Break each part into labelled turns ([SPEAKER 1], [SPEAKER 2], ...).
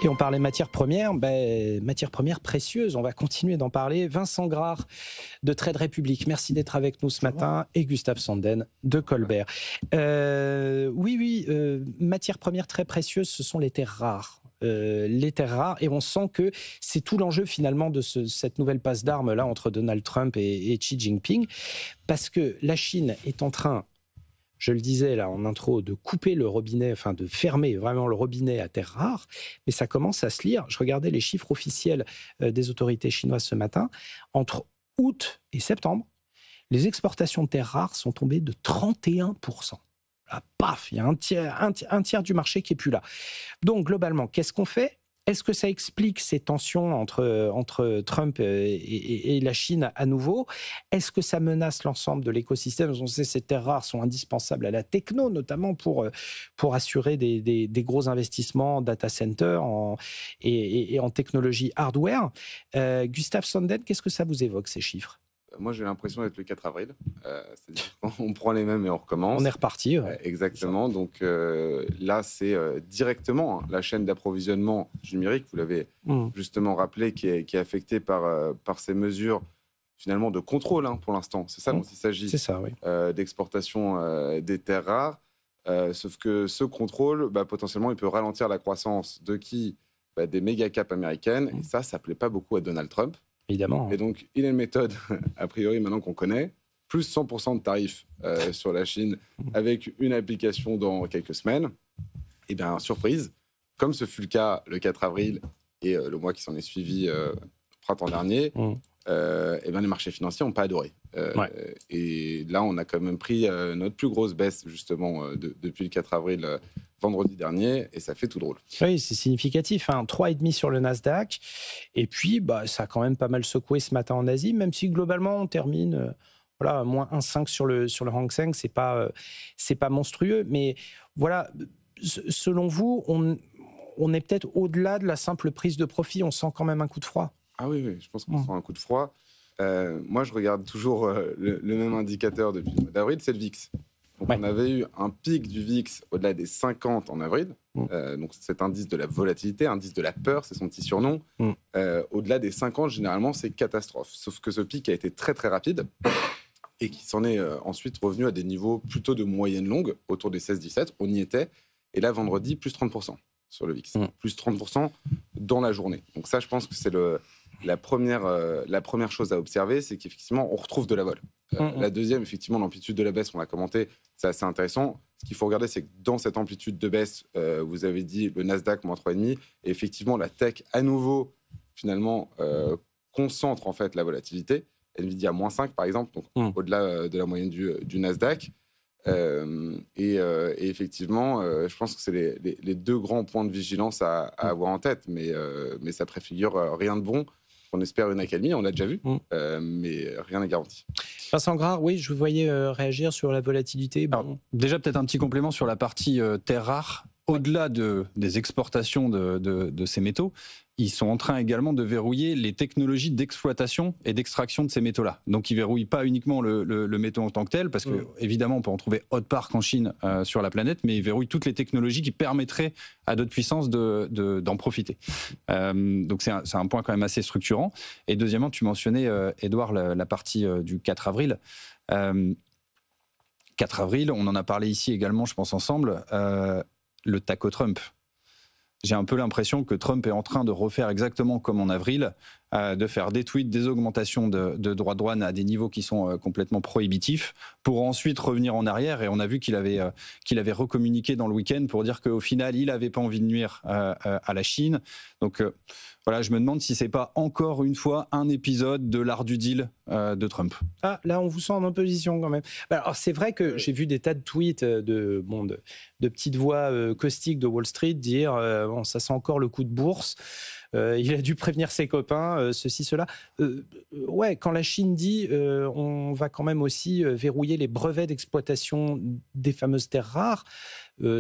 [SPEAKER 1] Et on parlait matières premières, matières premières précieuses, on va continuer d'en parler. Vincent Grard de Trade Republic, merci d'être avec nous ce matin, et Gustave Sanden de Colbert. Matières premières très précieuses, ce sont les terres rares. Les terres rares, et on sent que c'est tout l'enjeu finalement de cette nouvelle passe d'armes là entre Donald Trump et Xi Jinping, parce que la Chine est en train, je le disais là en intro, de couper le robinet, enfin de fermer vraiment le robinet à terres rares, mais ça commence à se lire. Je regardais les chiffres officiels des autorités chinoises ce matin. Entre août et septembre, les exportations de terres rares sont tombées de 31%. Là, paf, il y a un tiers du marché qui n'est plus là. Donc globalement, qu'est-ce qu'on fait ? Est-ce que ça explique ces tensions entre Trump et la Chine à nouveau ? Est-ce que ça menace l'ensemble de l'écosystème ? On sait que ces terres rares sont indispensables à la techno, notamment pour assurer des gros investissements en data center et en technologie hardware. Gustave Sanden, qu'est-ce que ça vous évoque, ces chiffres ?
[SPEAKER 2] Moi, j'ai l'impression d'être le 4 avril. C'est-à-dire qu'on prend les mêmes et on recommence.
[SPEAKER 1] On est reparti. Ouais.
[SPEAKER 2] Exactement. Donc là, c'est directement la chaîne d'approvisionnement numérique, vous l'avez justement rappelé, qui est affectée par ces mesures finalement de contrôle pour l'instant. C'est ça dont il s'agit.
[SPEAKER 1] C'est ça, oui.
[SPEAKER 2] D'exportation des terres rares. Sauf que ce contrôle, potentiellement, il peut ralentir la croissance de qui ? Des méga caps américaines. Et ça ne plaît pas beaucoup à Donald Trump.
[SPEAKER 1] Évidemment.
[SPEAKER 2] Et donc, il a une méthode, a priori, maintenant qu'on connaît, plus 100% de tarifs sur la Chine, avec une application dans quelques semaines. Et bien, surprise, comme ce fut le cas le 4 avril et le mois qui s'en est suivi printemps dernier, les marchés financiers n'ont pas adoré. Et là, on a quand même pris notre plus grosse baisse, justement, depuis le 4 avril vendredi dernier, et ça fait tout drôle.
[SPEAKER 1] Oui, c'est significatif, 3,5 sur le Nasdaq, et puis ça a quand même pas mal secoué ce matin en Asie, même si globalement on termine moins 1,5 sur le Hang Seng, c'est pas monstrueux, mais voilà, selon vous, on est peut-être au-delà de la simple prise de profit, on sent quand même un coup de froid.
[SPEAKER 2] Ah oui, je pense qu'on sent un coup de froid. Moi, je regarde toujours le même indicateur depuis le mois d'avril, c'est le VIX. Donc, on avait eu un pic du VIX au-delà des 50 en avril. Donc, cet indice de la volatilité, indice de la peur, c'est son petit surnom. Au-delà des 50, généralement, c'est catastrophe. Sauf que ce pic a été très, très rapide et qui s'en est ensuite revenu à des niveaux plutôt de moyenne longue, autour des 16-17. On y était. Et là, vendredi, plus 30% sur le VIX. Plus 30% dans la journée. Donc ça, je pense que c'est la première chose à observer, c'est qu'effectivement, on retrouve de la vol. La deuxième, effectivement, l'amplitude de la baisse, on l'a commenté, c'est assez intéressant. Ce qu'il faut regarder, c'est que dans cette amplitude de baisse, vous avez dit le Nasdaq, moins 3,5, et effectivement, la tech, à nouveau, finalement, concentre en fait la volatilité. Nvidia, moins 5, par exemple, donc au-delà de la moyenne du Nasdaq. Et effectivement, je pense que c'est les deux grands points de vigilance à avoir en tête, mais ça préfigure rien de bon. On espère une accalmie, on l'a déjà vu, mais rien n'est garanti.
[SPEAKER 1] Vincent Grard, oui, je vous voyais réagir sur la volatilité. Bon.
[SPEAKER 3] Alors, déjà, peut-être un petit complément sur la partie terres rares. Au-delà des exportations de ces métaux, ils sont en train également de verrouiller les technologies d'exploitation et d'extraction de ces métaux-là. Donc, ils ne verrouillent pas uniquement le métaux en tant que tel, parce qu'évidemment, on peut en trouver autre part qu'en Chine sur la planète, mais ils verrouillent toutes les technologies qui permettraient à d'autres puissances d'en profiter. Donc, c'est un point quand même assez structurant. Et deuxièmement, tu mentionnais, Édouard, la partie du 4 avril. 4 avril, on en a parlé ici également, je pense, ensemble, le taco Trump. J'ai un peu l'impression que Trump est en train de refaire exactement comme en avril, de faire des tweets, des augmentations de droits de douane à des niveaux qui sont complètement prohibitifs, pour ensuite revenir en arrière. Et on a vu qu'il avait recommuniqué dans le week-end pour dire qu'au final, il n'avait pas envie de nuire à la Chine. Donc voilà, je me demande si c'est pas encore une fois un épisode de l'art du deal de Trump.
[SPEAKER 1] Ah, là, on vous sent en opposition quand même. Alors, c'est vrai que j'ai vu des tas de tweets de petites voix caustiques de Wall Street dire bon, ça sent encore le coup de bourse. Il a dû prévenir ses copains, ceci, cela. Ouais, quand la Chine dit on va quand même aussi verrouiller les brevets d'exploitation des fameuses terres rares,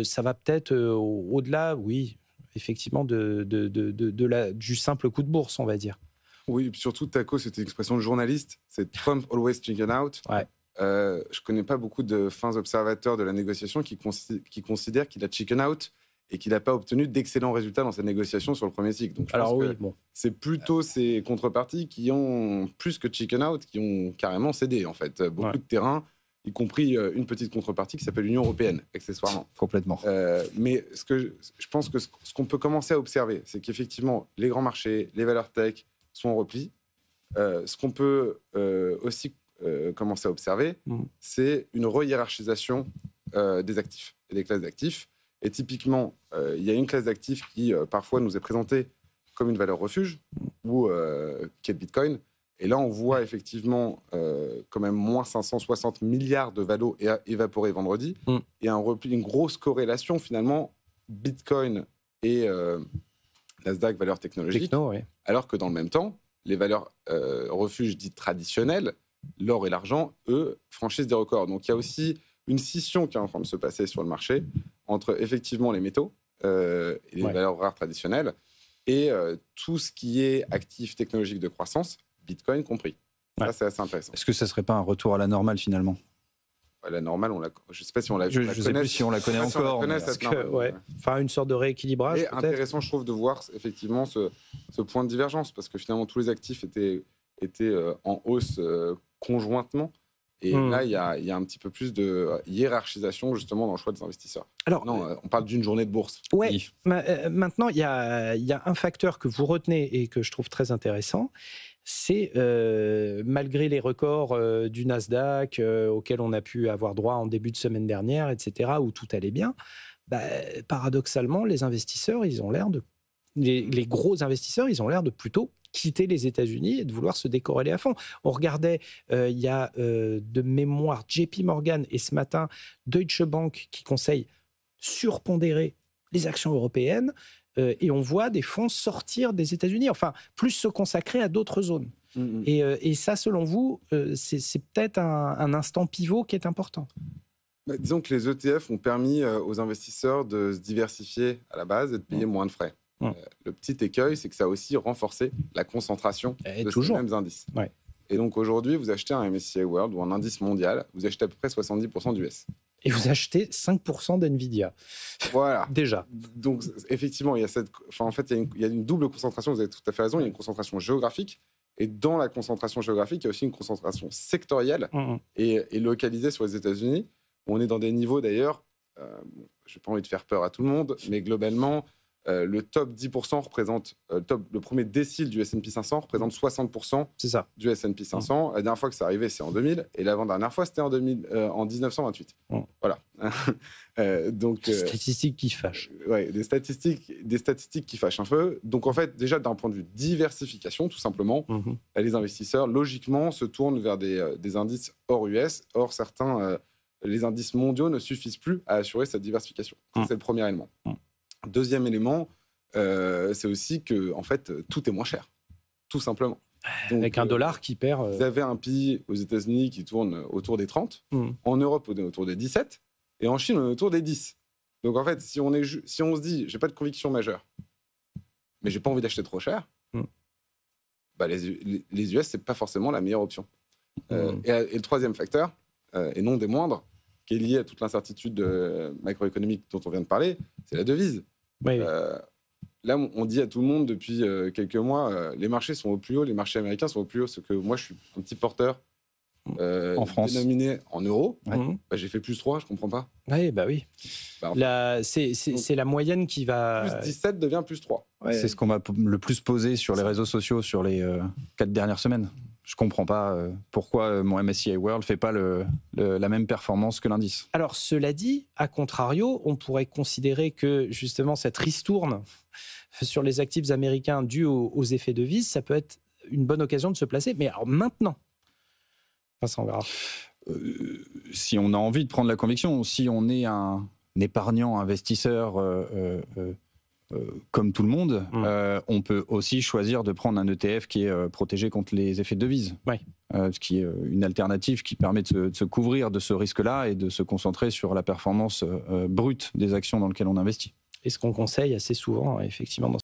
[SPEAKER 1] ça va peut-être au-delà, oui, effectivement, du simple coup de bourse, on va dire.
[SPEAKER 2] Oui, et puis surtout, taco, c'était une expression de journaliste. C'est Trump always chicken out.
[SPEAKER 1] Ouais.
[SPEAKER 2] Je ne connais pas beaucoup de fins observateurs de la négociation qui considèrent qu'il a chicken out et qu'il n'a pas obtenu d'excellents résultats dans cette négociation sur le premier cycle. Donc, je pense que c'est plutôt ces contreparties qui ont, plus que chicken out, qui ont carrément cédé, en fait. Beaucoup de terrain, y compris une petite contrepartie qui s'appelle l'Union européenne, accessoirement.
[SPEAKER 3] Complètement.
[SPEAKER 2] Mais je pense que ce qu'on peut commencer à observer, c'est qu'effectivement, les grands marchés, les valeurs tech sont en repli. Ce qu'on peut aussi commencer à observer, c'est une re-hiérarchisation des actifs et des classes d'actifs. Et typiquement, il y a une classe d'actifs qui, parfois, nous est présentée comme une valeur refuge, qui est le Bitcoin. Et là, on voit effectivement quand même moins 560 milliards de valo évaporés vendredi. Et une grosse corrélation, finalement, Bitcoin et Nasdaq, valeurs technologiques. Alors que dans le même temps, les valeurs refuges dites traditionnelles, l'or et l'argent, eux, franchissent des records. Donc, il y a aussi une scission qui est en train de se passer sur le marché entre effectivement les métaux et les valeurs rares traditionnelles et tout ce qui est actif technologique de croissance, Bitcoin compris. Ça, c'est assez intéressant.
[SPEAKER 3] Est-ce que ça ne serait pas un retour à la normale finalement ?
[SPEAKER 2] La normale, je ne sais pas si on la
[SPEAKER 3] connaît. Je ne sais plus si on la connaît encore.
[SPEAKER 1] Enfin, une sorte de rééquilibrage.
[SPEAKER 2] Et intéressant, je trouve, de voir effectivement ce point de divergence, parce que finalement, tous les actifs étaient en hausse conjointement. Et là, il y a un petit peu plus de hiérarchisation, justement, dans le choix des investisseurs. Alors, on parle d'une journée de bourse.
[SPEAKER 1] Oui. Maintenant, il y a un facteur que vous retenez et que je trouve très intéressant. C'est, malgré les records du Nasdaq auxquels on a pu avoir droit en début de semaine dernière, etc., où tout allait bien, paradoxalement, les investisseurs, ils ont l'air de... Les gros investisseurs, ils ont l'air de plutôt quitter les États-Unis et de vouloir se décorréler à fond. On regardait, il y a de mémoire JP Morgan et ce matin Deutsche Bank qui conseillent surpondérer les actions européennes et on voit des fonds sortir des États-Unis, enfin plus se consacrer à d'autres zones. Et ça, selon vous, c'est peut-être un instant pivot qui est important.
[SPEAKER 2] Disons que les ETF ont permis aux investisseurs de se diversifier à la base et de payer moins de frais. Le petit écueil, c'est que ça a aussi renforcé la concentration de ces mêmes indices. Et donc aujourd'hui, vous achetez un MSCI World ou un indice mondial, vous achetez à peu près 70% d'US.
[SPEAKER 1] Et vous achetez 5% d'NVIDIA.
[SPEAKER 2] Voilà.
[SPEAKER 1] Déjà.
[SPEAKER 2] Donc effectivement, il y a une double concentration, vous avez tout à fait raison, il y a une concentration géographique. Et dans la concentration géographique, il y a aussi une concentration sectorielle et localisée sur les États-Unis. On est dans des niveaux d'ailleurs, je n'ai pas envie de faire peur à tout le monde, mais globalement, le top 10% représente, le premier décile du S&P 500 représente 60% du S&P 500. La dernière fois que c'est arrivé, c'est en 2000. Et l'avant-dernière fois, c'était en 1928. Voilà.
[SPEAKER 1] Donc, statistiques qui fâchent.
[SPEAKER 2] Des statistiques qui fâchent un peu. Donc, en fait, déjà, d'un point de vue diversification, tout simplement, les investisseurs, logiquement, se tournent vers des indices hors US. Or, certains, les indices mondiaux ne suffisent plus à assurer cette diversification. C'est le premier élément. Deuxième élément, c'est aussi que en fait, tout est moins cher, tout simplement.
[SPEAKER 1] Donc, avec un dollar qui perd...
[SPEAKER 2] Vous avez un PI aux États-Unis qui tourne autour des 30, en Europe on est autour des 17, et en Chine on est autour des 10. Donc en fait, si on se dit, j'ai pas de conviction majeure, mais j'ai pas envie d'acheter trop cher, les US c'est pas forcément la meilleure option. Et le troisième facteur, et non des moindres, qui est lié à toute l'incertitude macroéconomique dont on vient de parler, c'est la devise. Là, on dit à tout le monde depuis quelques mois, les marchés sont au plus haut, les marchés américains sont au plus haut, ce que moi, je suis un petit porteur
[SPEAKER 3] en France,
[SPEAKER 2] dénominé en euros. J'ai fait plus 3, je comprends pas.
[SPEAKER 1] C'est la moyenne qui va...
[SPEAKER 2] Plus 17 devient plus 3.
[SPEAKER 3] C'est ce qu'on m'a le plus posé sur les réseaux sociaux sur les 4 dernières semaines. Je ne comprends pas pourquoi mon MSCI World ne fait pas la même performance que l'indice.
[SPEAKER 1] Alors, cela dit, à contrario, on pourrait considérer que justement cette ristourne sur les actifs américains due aux effets de devise, ça peut être une bonne occasion de se placer. Mais alors maintenant, ça on verra.
[SPEAKER 3] Si on a envie de prendre la conviction, si on est un épargnant, investisseur... comme tout le monde, on peut aussi choisir de prendre un ETF qui est protégé contre les effets de devise. Ce qui est une alternative qui permet de se couvrir de ce risque-là et de se concentrer sur la performance brute des actions dans lesquelles on investit.
[SPEAKER 1] Et ce qu'on conseille assez souvent, effectivement, dans